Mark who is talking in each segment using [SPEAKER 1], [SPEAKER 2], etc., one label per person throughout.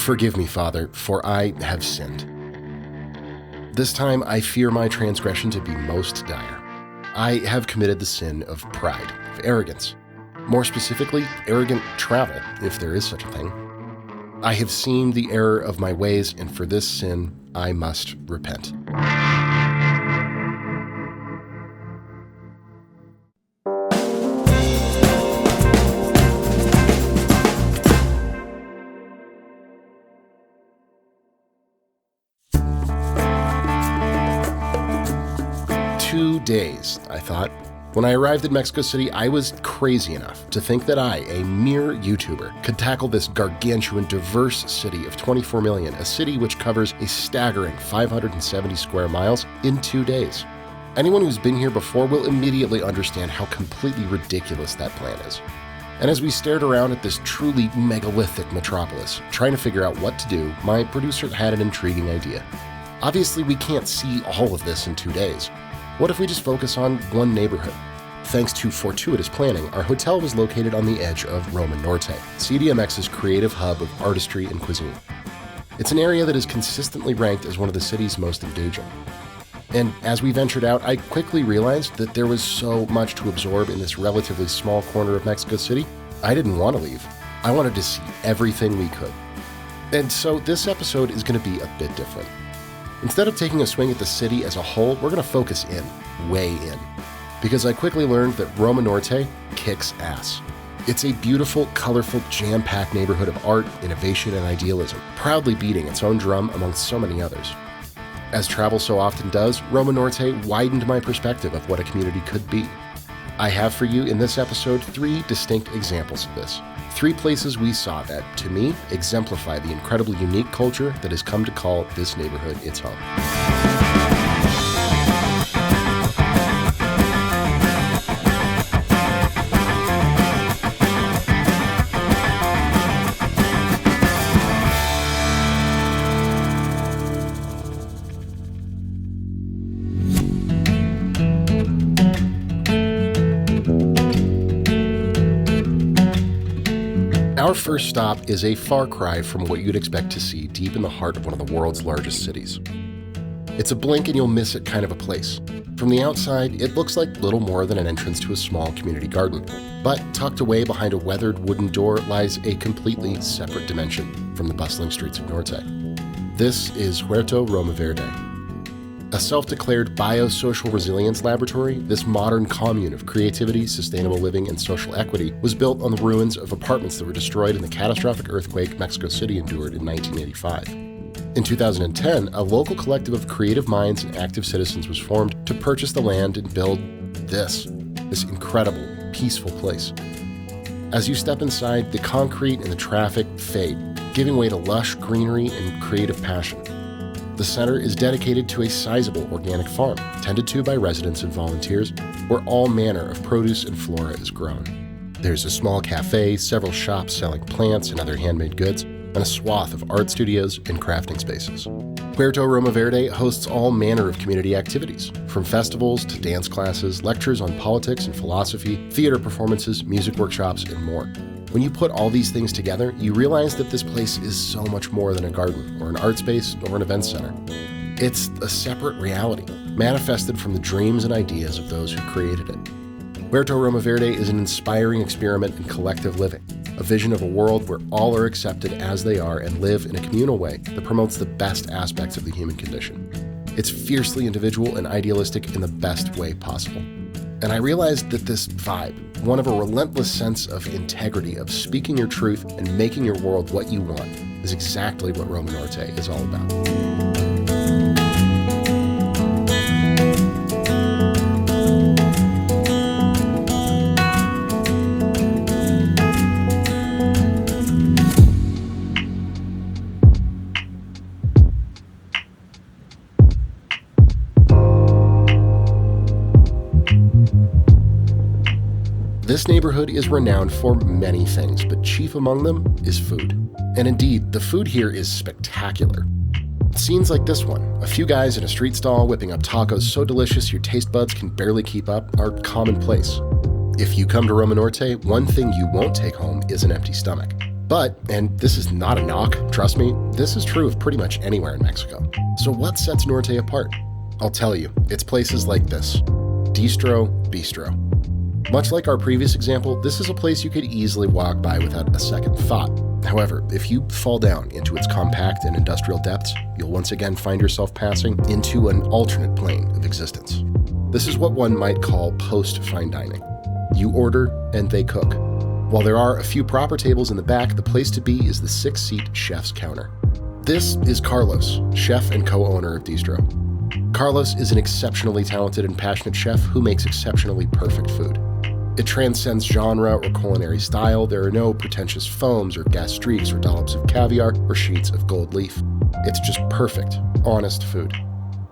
[SPEAKER 1] Forgive me, Father, for I have sinned. This time I fear my transgression to be most dire. I have committed the sin of pride, of arrogance. More specifically, arrogant travel, if there is such a thing. I have seen the error of my ways, and for this sin I must repent. Days, I thought. When I arrived at Mexico City, I was crazy enough to think that I, a mere YouTuber, could tackle this gargantuan, diverse city of 24 million, a city which covers a staggering 570 square miles in 2 days. Anyone who's been here before will immediately understand how completely ridiculous that plan is. And as we stared around at this truly megalithic metropolis, trying to figure out what to do, my producer had an intriguing idea. Obviously, we can't see all of this in 2 days. What if we just focus on one neighborhood? Thanks to fortuitous planning, our hotel was located on the edge of Roma Norte, CDMX's creative hub of artistry and cuisine. It's an area that is consistently ranked as one of the city's most engaging. And as we ventured out, I quickly realized that there was so much to absorb in this relatively small corner of Mexico City, I didn't want to leave. I wanted to see everything we could. And so this episode is going to be a bit different. Instead of taking a swing at the city as a whole, we're going to focus in, way in. Because I quickly learned that Roma Norte kicks ass. It's a beautiful, colorful, jam-packed neighborhood of art, innovation, and idealism, proudly beating its own drum amongst so many others. As travel so often does, Roma Norte widened my perspective of what a community could be. I have for you in this episode 3 distinct examples of this. 3 places we saw that, to me, exemplify the incredibly unique culture that has come to call this neighborhood its home. Our first stop is a far cry from what you'd expect to see deep in the heart of one of the world's largest cities. It's a blink and you'll miss it kind of a place. From the outside, it looks like little more than an entrance to a small community garden. But tucked away behind a weathered wooden door lies a completely separate dimension from the bustling streets of Norte. This is Huerto Roma Verde. A self-declared biosocial resilience laboratory, this modern commune of creativity, sustainable living, and social equity was built on the ruins of apartments that were destroyed in the catastrophic earthquake Mexico City endured in 1985. In 2010, a local collective of creative minds and active citizens was formed to purchase the land and build this incredible, peaceful place. As you step inside, the concrete and the traffic fade, giving way to lush greenery and creative passion. The center is dedicated to a sizable organic farm, tended to by residents and volunteers, where all manner of produce and flora is grown. There's a small cafe, several shops selling plants and other handmade goods, and a swath of art studios and crafting spaces. Huerto Roma Verde hosts all manner of community activities, from festivals to dance classes, lectures on politics and philosophy, theater performances, music workshops, and more. When you put all these things together, you realize that this place is so much more than a garden, or an art space, or an event center. It's a separate reality, manifested from the dreams and ideas of those who created it. Huerto Roma Verde is an inspiring experiment in collective living, a vision of a world where all are accepted as they are and live in a communal way that promotes the best aspects of the human condition. It's fiercely individual and idealistic in the best way possible. And I realized that this vibe, one of a relentless sense of integrity, of speaking your truth and making your world what you want, is exactly what Roma Norte is all about. This neighborhood is renowned for many things, but chief among them is food. And indeed, the food here is spectacular. Scenes like this one, a few guys in a street stall whipping up tacos so delicious your taste buds can barely keep up, are commonplace. If you come to Roma Norte, one thing you won't take home is an empty stomach. But, and this is not a knock, trust me, this is true of pretty much anywhere in Mexico. So what sets Norte apart? I'll tell you, it's places like this. Distro Bistrot. Much like our previous example, this is a place you could easily walk by without a second thought. However, if you fall down into its compact and industrial depths, you'll once again find yourself passing into an alternate plane of existence. This is what one might call post-fine dining. You order and they cook. While there are a few proper tables in the back, the place to be is the 6-seat chef's counter. This is Carlos, chef and co-owner of Distro. Carlos is an exceptionally talented and passionate chef who makes exceptionally perfect food. It transcends genre or culinary style. There are no pretentious foams or gas streaks or dollops of caviar or sheets of gold leaf. It's just perfect, honest food.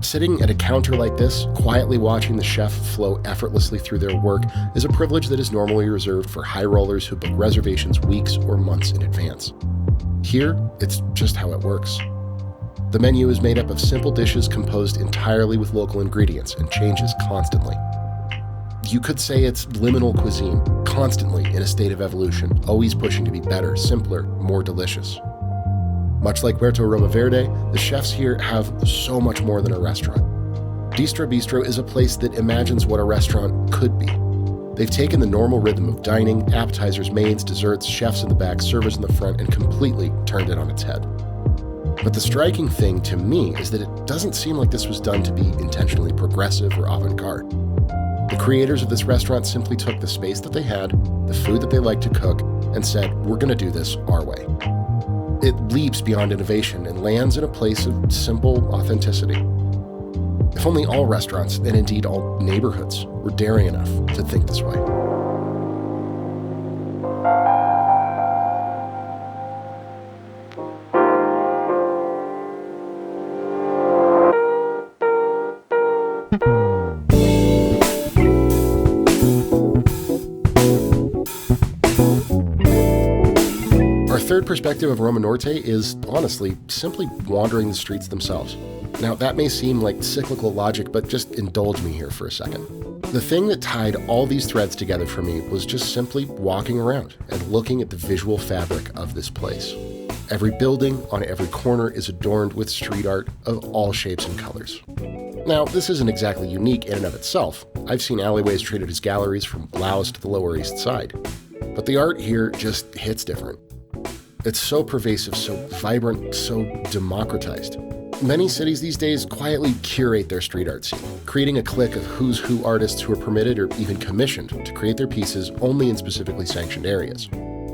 [SPEAKER 1] Sitting at a counter like this, quietly watching the chef flow effortlessly through their work is a privilege that is normally reserved for high rollers who book reservations weeks or months in advance. Here, it's just how it works. The menu is made up of simple dishes composed entirely with local ingredients and changes constantly. You could say it's liminal cuisine, constantly in a state of evolution, always pushing to be better, simpler, more delicious. Much like Huerto Roma Verde, the chefs here have so much more than a restaurant. Distro Bistrot is a place that imagines what a restaurant could be. They've taken the normal rhythm of dining, appetizers, mains, desserts, chefs in the back, servers in the front, and completely turned it on its head. But the striking thing to me is that it doesn't seem like this was done to be intentionally progressive or avant-garde. The creators of this restaurant simply took the space that they had, the food that they liked to cook, and said, we're going to do this our way. It leaps beyond innovation and lands in a place of simple authenticity. If only all restaurants, and indeed all neighborhoods, were daring enough to think this way. Our third perspective of Roma Norte is, honestly, simply wandering the streets themselves. Now, that may seem like cyclical logic, but just indulge me here for a second. The thing that tied all these threads together for me was just simply walking around and looking at the visual fabric of this place. Every building on every corner is adorned with street art of all shapes and colors. Now, this isn't exactly unique in and of itself. I've seen alleyways treated as galleries from Laos to the Lower East Side. But the art here just hits different. It's so pervasive, so vibrant, so democratized. Many cities these days quietly curate their street art scene, creating a clique of who's who artists who are permitted or even commissioned to create their pieces only in specifically sanctioned areas.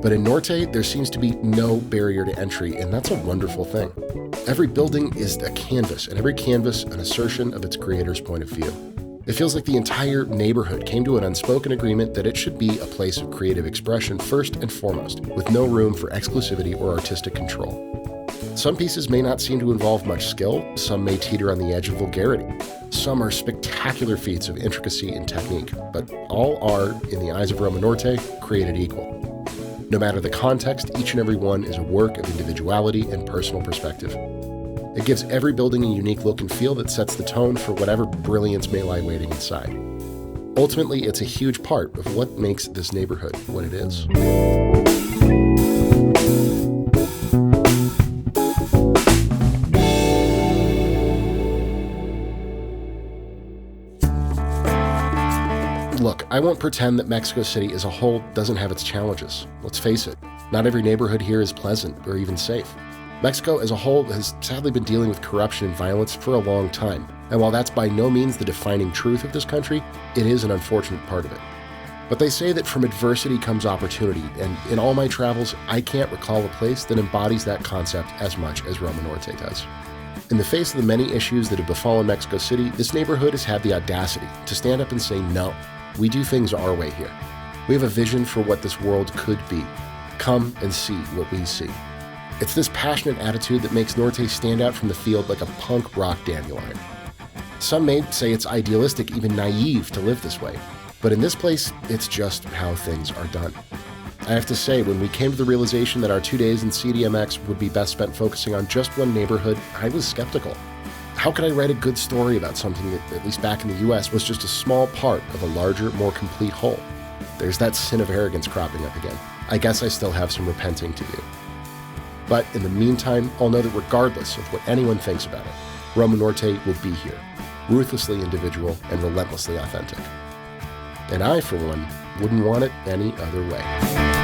[SPEAKER 1] But in Norte, there seems to be no barrier to entry, and that's a wonderful thing. Every building is a canvas, and every canvas an assertion of its creator's point of view. It feels like the entire neighborhood came to an unspoken agreement that it should be a place of creative expression first and foremost, with no room for exclusivity or artistic control. Some pieces may not seem to involve much skill, some may teeter on the edge of vulgarity. Some are spectacular feats of intricacy and technique, but all are, in the eyes of Roma Norte, created equal. No matter the context, each and every one is a work of individuality and personal perspective. It gives every building a unique look and feel that sets the tone for whatever brilliance may lie waiting inside. Ultimately, it's a huge part of what makes this neighborhood what it is. Look, I won't pretend that Mexico City as a whole doesn't have its challenges. Let's face it, not every neighborhood here is pleasant or even safe. Mexico as a whole has sadly been dealing with corruption and violence for a long time, and while that's by no means the defining truth of this country, it is an unfortunate part of it. But they say that from adversity comes opportunity, and in all my travels, I can't recall a place that embodies that concept as much as Roma Norte does. In the face of the many issues that have befallen Mexico City, this neighborhood has had the audacity to stand up and say, no, we do things our way here. We have a vision for what this world could be. Come and see what we see. It's this passionate attitude that makes Norte stand out from the field like a punk rock dandelion. Some may say it's idealistic, even naive, to live this way, but in this place, it's just how things are done. I have to say, when we came to the realization that our 2 days in CDMX would be best spent focusing on just one neighborhood, I was skeptical. How could I write a good story about something that, at least back in the US, was just a small part of a larger, more complete whole? There's that sin of arrogance cropping up again. I guess I still have some repenting to do. But in the meantime, I'll know that regardless of what anyone thinks about it, Roma Norte will be here, ruthlessly individual and relentlessly authentic. And I, for one, wouldn't want it any other way.